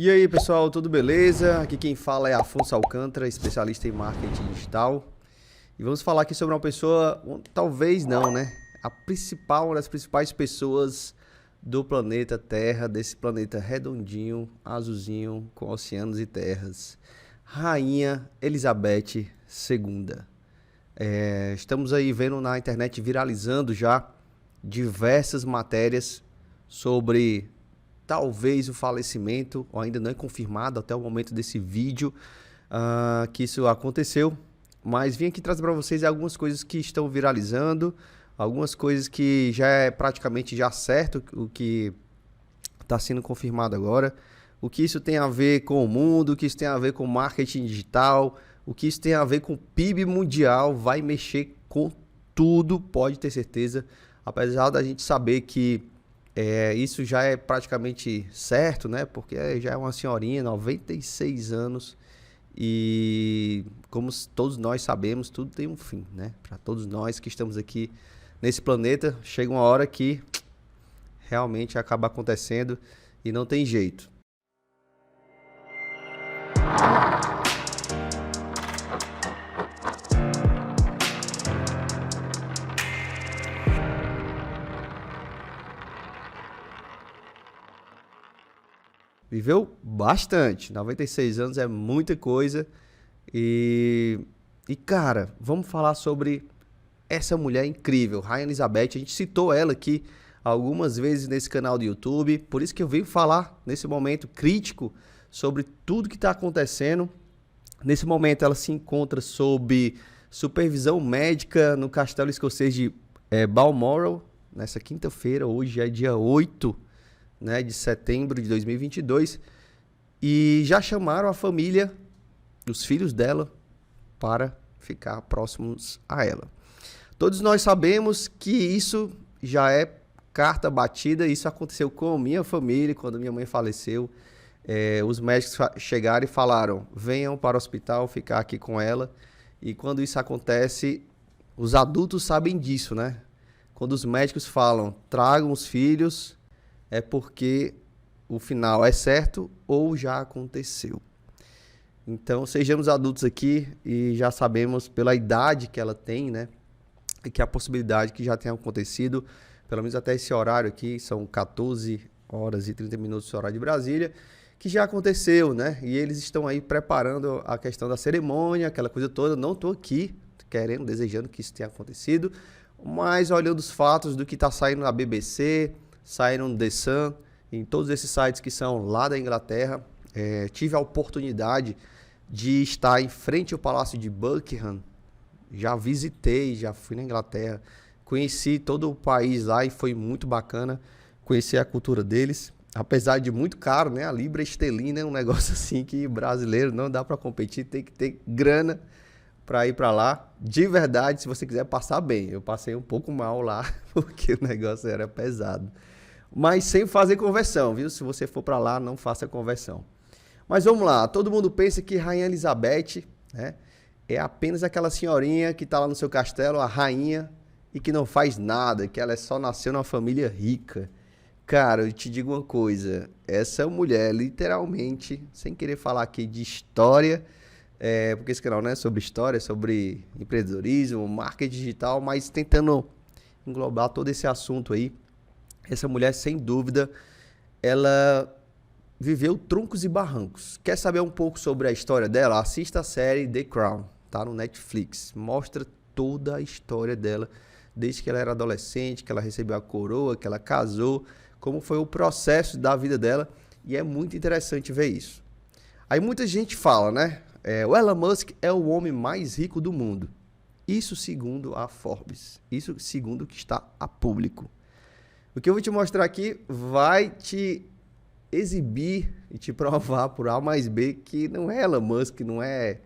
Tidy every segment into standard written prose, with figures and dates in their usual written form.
E aí, pessoal, tudo beleza? Aqui quem fala é Afonso Alcântara, especialista em marketing digital. E vamos falar aqui sobre uma pessoa, talvez não, né? Uma das principais pessoas do planeta Terra, desse planeta redondinho, azulzinho, com oceanos e terras. Rainha Elizabeth II. Estamos aí vendo na internet viralizando já diversas matérias sobre talvez o falecimento, ou ainda não é confirmado até o momento desse vídeo que isso aconteceu, mas vim aqui trazer para vocês algumas coisas que estão viralizando, algumas coisas que já é praticamente já certo, o que está sendo confirmado agora, o que isso tem a ver com o mundo, o que isso tem a ver com marketing digital, o que isso tem a ver com o PIB mundial, vai mexer com tudo, pode ter certeza, apesar da gente saber que isso já é praticamente certo, né? Porque já é uma senhorinha, 96 anos, e como todos nós sabemos, tudo tem um fim, né? Para todos nós que estamos aqui nesse planeta, chega uma hora que realmente acaba acontecendo e não tem jeito. Viveu bastante, 96 anos é muita coisa e cara, vamos falar sobre essa mulher incrível, Rainha Elizabeth. A gente citou ela aqui algumas vezes nesse canal do YouTube, por isso que eu venho falar nesse momento crítico sobre tudo que está acontecendo. Nesse momento ela se encontra sob supervisão médica no castelo escocês de Balmoral, nessa quinta-feira, hoje é dia 8, né, de setembro de 2022, e já chamaram a família, os filhos dela, para ficar próximos a ela. Todos nós sabemos que isso já é carta batida, isso aconteceu com a minha família, quando minha mãe faleceu. Os médicos chegaram e falaram, venham para o hospital ficar aqui com ela, e quando isso acontece, os adultos sabem disso, né? Quando os médicos falam, tragam os filhos, é porque o final é certo ou já aconteceu. Então, sejamos adultos aqui e já sabemos pela idade que ela tem, né? E que a possibilidade que já tenha acontecido, pelo menos até esse horário aqui, são 14 horas e 30 minutos do horário de Brasília, que já aconteceu, né? E eles estão aí preparando a questão da cerimônia, aquela coisa toda. Não estou aqui querendo, desejando que isso tenha acontecido, mas olhando os fatos do que está saindo na BBC, saíram no The Sun, em todos esses sites que são lá da Inglaterra. Tive a oportunidade de estar em frente ao Palácio de Buckingham, já visitei, já fui na Inglaterra, conheci todo o país lá e foi muito bacana conhecer a cultura deles, apesar de muito caro, né? A libra esterlina é um negócio assim que brasileiro não dá para competir, tem que ter grana para ir para lá. De verdade, se você quiser passar bem, eu passei um pouco mal lá, porque o negócio era pesado. Mas sem fazer conversão, viu? Se você for para lá, não faça conversão. Mas vamos lá, todo mundo pensa que Rainha Elizabeth, né, é apenas aquela senhorinha que está lá no seu castelo, a rainha, e que não faz nada, que ela só nasceu numa família rica. Cara, eu te digo uma coisa, essa mulher, literalmente, sem querer falar aqui de história, porque esse canal não é sobre história, é sobre empreendedorismo, marketing digital, mas tentando englobar todo esse assunto aí. Essa mulher, sem dúvida, ela viveu truncos e barrancos. Quer saber um pouco sobre a história dela? Assista a série The Crown, tá no Netflix. Mostra toda a história dela, desde que ela era adolescente, que ela recebeu a coroa, que ela casou, como foi o processo da vida dela, e é muito interessante ver isso. Aí muita gente fala, né? O Elon Musk é o homem mais rico do mundo. Isso segundo a Forbes. Isso segundo o que está a público. O que eu vou te mostrar aqui vai te exibir e te provar por A mais B que não é Elon Musk, não é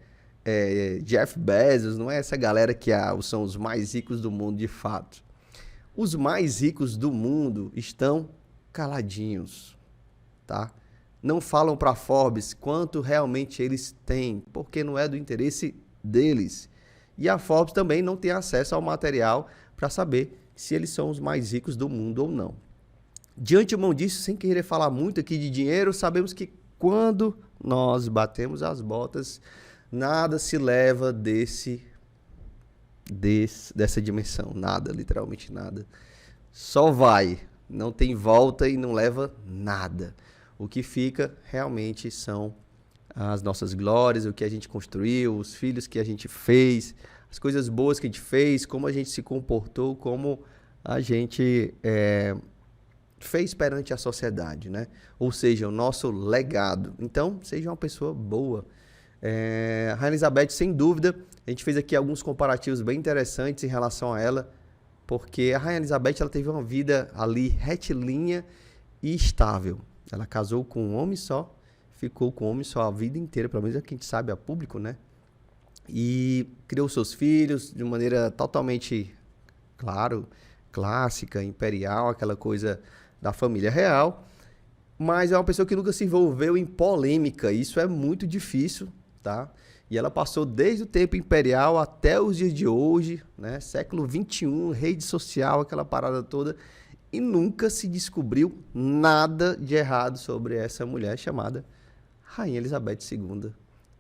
Jeff Bezos, não é essa galera que são os mais ricos do mundo de fato. Os mais ricos do mundo estão caladinhos, tá? Não falam para a Forbes quanto realmente eles têm, porque não é do interesse deles. E a Forbes também não tem acesso ao material para saber se eles são os mais ricos do mundo ou não. De antemão disso, sem querer falar muito aqui de dinheiro, sabemos que quando nós batemos as botas, nada se leva dessa dimensão. Nada, literalmente nada. Só vai. Não tem volta e não leva nada. O que fica realmente são as nossas glórias, o que a gente construiu, os filhos que a gente fez, as coisas boas que a gente fez, como a gente se comportou, como a gente fez perante a sociedade, né? Ou seja, o nosso legado. Então, seja uma pessoa boa. A Rainha Elizabeth, sem dúvida, a gente fez aqui alguns comparativos bem interessantes em relação a ela, porque a Rainha Elizabeth ela teve uma vida ali retilínea e estável. Ela casou com um homem só, ficou com um homem só a vida inteira, pelo menos é o que a gente sabe a público, né? E criou seus filhos de maneira totalmente, claro, clássica, imperial, aquela coisa da família real. Mas é uma pessoa que nunca se envolveu em polêmica. Isso é muito difícil, tá? E ela passou desde o tempo imperial até os dias de hoje, né? Século XXI, rede social, aquela parada toda. E nunca se descobriu nada de errado sobre essa mulher chamada Rainha Elizabeth II,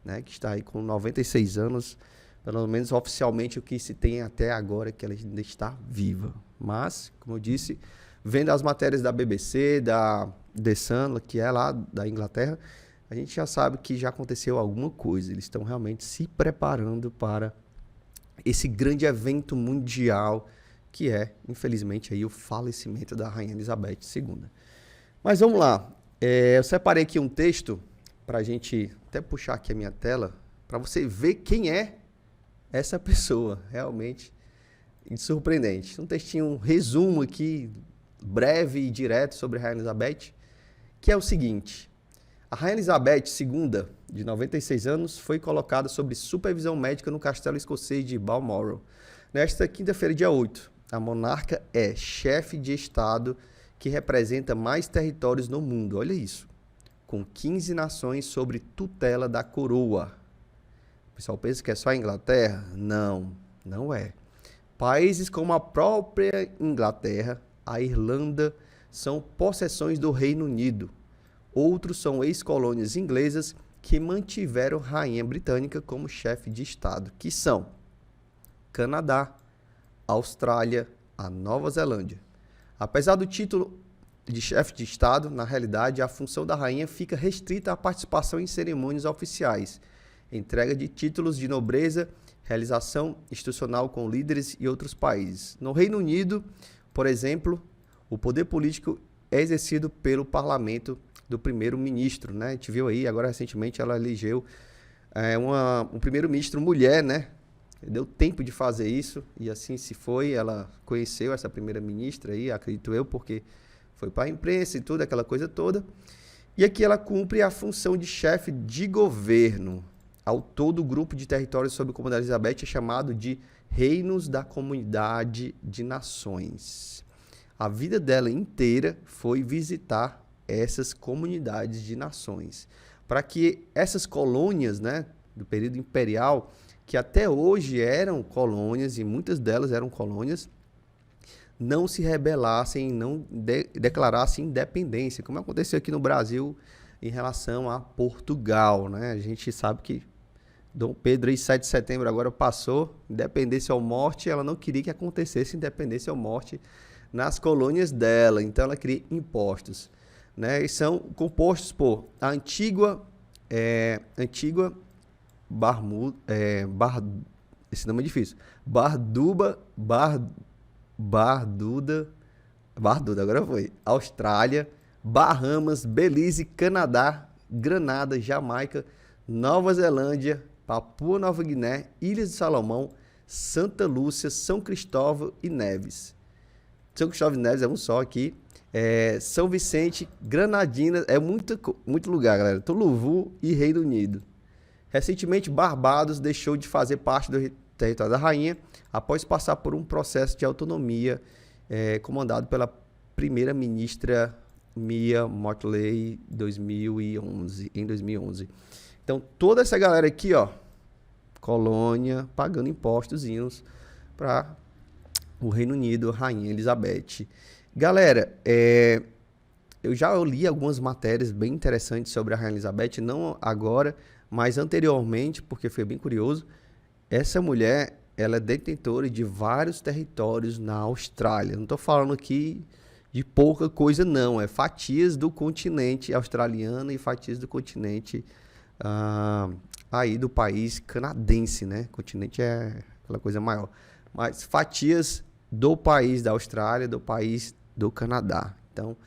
né? Que está aí com 96 anos, pelo menos oficialmente o que se tem até agora é que ela ainda está viva. Mas, como eu disse, vendo as matérias da BBC, da The Sun, que é lá da Inglaterra, a gente já sabe que já aconteceu alguma coisa. Eles estão realmente se preparando para esse grande evento mundial que é, infelizmente, aí o falecimento da Rainha Elizabeth II. Mas vamos lá. Eu separei aqui um texto para a gente até puxar aqui a minha tela para você ver quem é essa pessoa. Realmente surpreendente. Um textinho, um resumo aqui, breve e direto sobre a Rainha Elizabeth, que é o seguinte. A Rainha Elizabeth II, de 96 anos, foi colocada sob supervisão médica no castelo escocês de Balmoral. Nesta quinta-feira, dia 8, a monarca é chefe de Estado que representa mais territórios no mundo. Olha isso. Com 15 nações sob tutela da coroa. O pessoal pensa que é só a Inglaterra? Não, não é. Países como a própria Inglaterra, a Irlanda, são possessões do Reino Unido. Outros são ex-colônias inglesas que mantiveram a rainha britânica como chefe de Estado, que são Canadá, Austrália, a Nova Zelândia. Apesar do título de chefe de Estado, na realidade, a função da rainha fica restrita à participação em cerimônias oficiais, entrega de títulos de nobreza, realização institucional com líderes e outros países. No Reino Unido, por exemplo, o poder político é exercido pelo parlamento do primeiro-ministro, né? A gente viu aí, agora recentemente ela elegeu um primeiro-ministro mulher, né? Deu tempo de fazer isso e assim se foi. Ela conheceu essa primeira-ministra aí, acredito eu, porque foi para a imprensa e tudo, aquela coisa toda. E aqui ela cumpre a função de chefe de governo. Ao todo, o grupo de territórios sob o comando da Elizabeth é chamado de Reinos da Comunidade de Nações. A vida dela inteira foi visitar essas comunidades de nações, para que essas colônias, né, do período imperial, que até hoje eram colônias, e muitas delas eram colônias, não se rebelassem, não declarassem independência, como aconteceu aqui no Brasil em relação a Portugal, né? A gente sabe que Dom Pedro, aí, 7 de setembro, agora passou, independência ou morte, ela não queria que acontecesse independência ou morte nas colônias dela, então ela queria impostos, né? E são compostos por a Antígua esse nome é difícil, Barbuda, agora foi, Austrália, Bahamas, Belize, Canadá, Granada, Jamaica, Nova Zelândia, Papua Nova Guiné, Ilhas de Salomão, Santa Lúcia, São Cristóvão e Neves. São Cristóvão e Neves é um só aqui. São Vicente, Granadinas, é muito lugar, galera. Tuluvu e Reino Unido. Recentemente, Barbados deixou de fazer parte do território da rainha após passar por um processo de autonomia comandado pela primeira-ministra Mia Mottley em 2011. Então, toda essa galera aqui, ó, colônia, pagando impostozinhos para o Reino Unido, Rainha Elizabeth. Galera, eu já li algumas matérias bem interessantes sobre a Rainha Elizabeth, não agora, mas anteriormente, porque foi bem curioso. Essa mulher, ela é detentora de vários territórios na Austrália. Não estou falando aqui de pouca coisa, não. É fatias do continente australiano e fatias do continente aí do país canadense, né? O continente é aquela coisa maior. Mas fatias do país da Austrália, do país do Canadá. Então,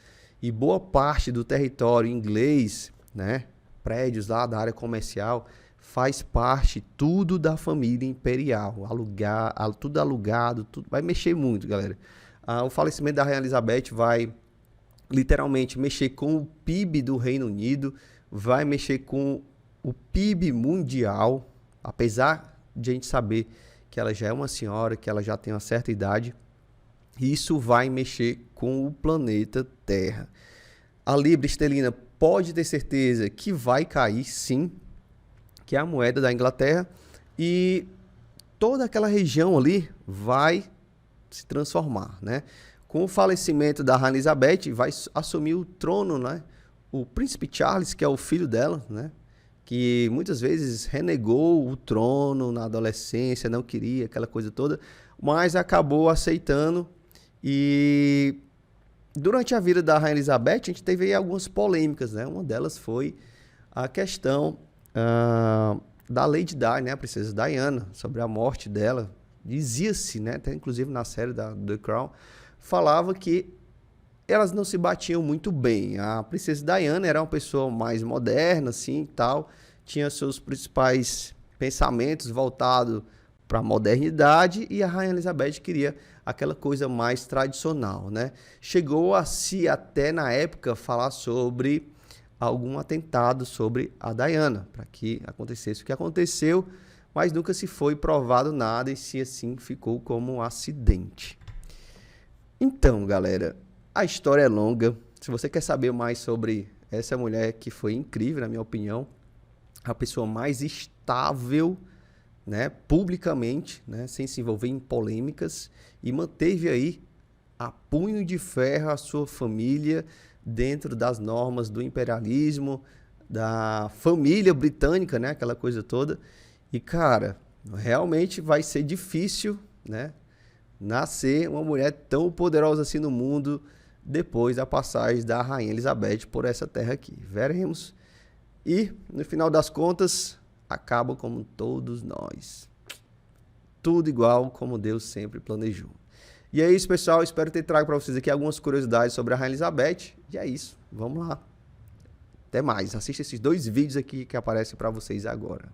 e boa parte do território inglês, né? Prédios lá da área comercial, faz parte tudo da família imperial. Tudo alugado, tudo vai mexer muito, galera. O falecimento da Rainha Elizabeth vai literalmente mexer com o PIB do Reino Unido, vai mexer com o PIB mundial, apesar de a gente saber que ela já é uma senhora, que ela já tem uma certa idade, isso vai mexer com o planeta Terra. A libra esterlina pode ter certeza que vai cair, sim, que é a moeda da Inglaterra, e toda aquela região ali vai se transformar, né? Com o falecimento da Rainha Elizabeth, vai assumir o trono, né? O príncipe Charles, que é o filho dela, né? Que muitas vezes renegou o trono na adolescência, não queria aquela coisa toda, mas acabou aceitando. E durante a vida da Rainha Elizabeth, a gente teve aí algumas polêmicas, né? Uma delas foi a questão da Lady Di, né? A princesa Diana, sobre a morte dela. Dizia-se, né? Até inclusive na série da The Crown, falava que elas não se batiam muito bem. A princesa Diana era uma pessoa mais moderna, assim, tal, tinha seus principais pensamentos voltados para a modernidade, e a Rainha Elizabeth queria aquela coisa mais tradicional, né? Chegou a se até na época falar sobre algum atentado sobre a Diana, para que acontecesse o que aconteceu, mas nunca se foi provado nada, e se assim ficou como um acidente. Então, galera, a história é longa. Se você quer saber mais sobre essa mulher que foi incrível, na minha opinião, a pessoa mais estável, né, publicamente, né, sem se envolver em polêmicas, e manteve aí a punho de ferro a sua família dentro das normas do imperialismo, da família britânica, né, aquela coisa toda. E, cara, realmente vai ser difícil, né, nascer uma mulher tão poderosa assim no mundo depois da passagem da Rainha Elizabeth por essa terra aqui. Veremos. E, no final das contas, acaba como todos nós. Tudo igual como Deus sempre planejou. E é isso, pessoal. Espero ter trago para vocês aqui algumas curiosidades sobre a Rainha Elizabeth. E é isso. Vamos lá. Até mais. Assista esses 2 vídeos aqui que aparecem para vocês agora.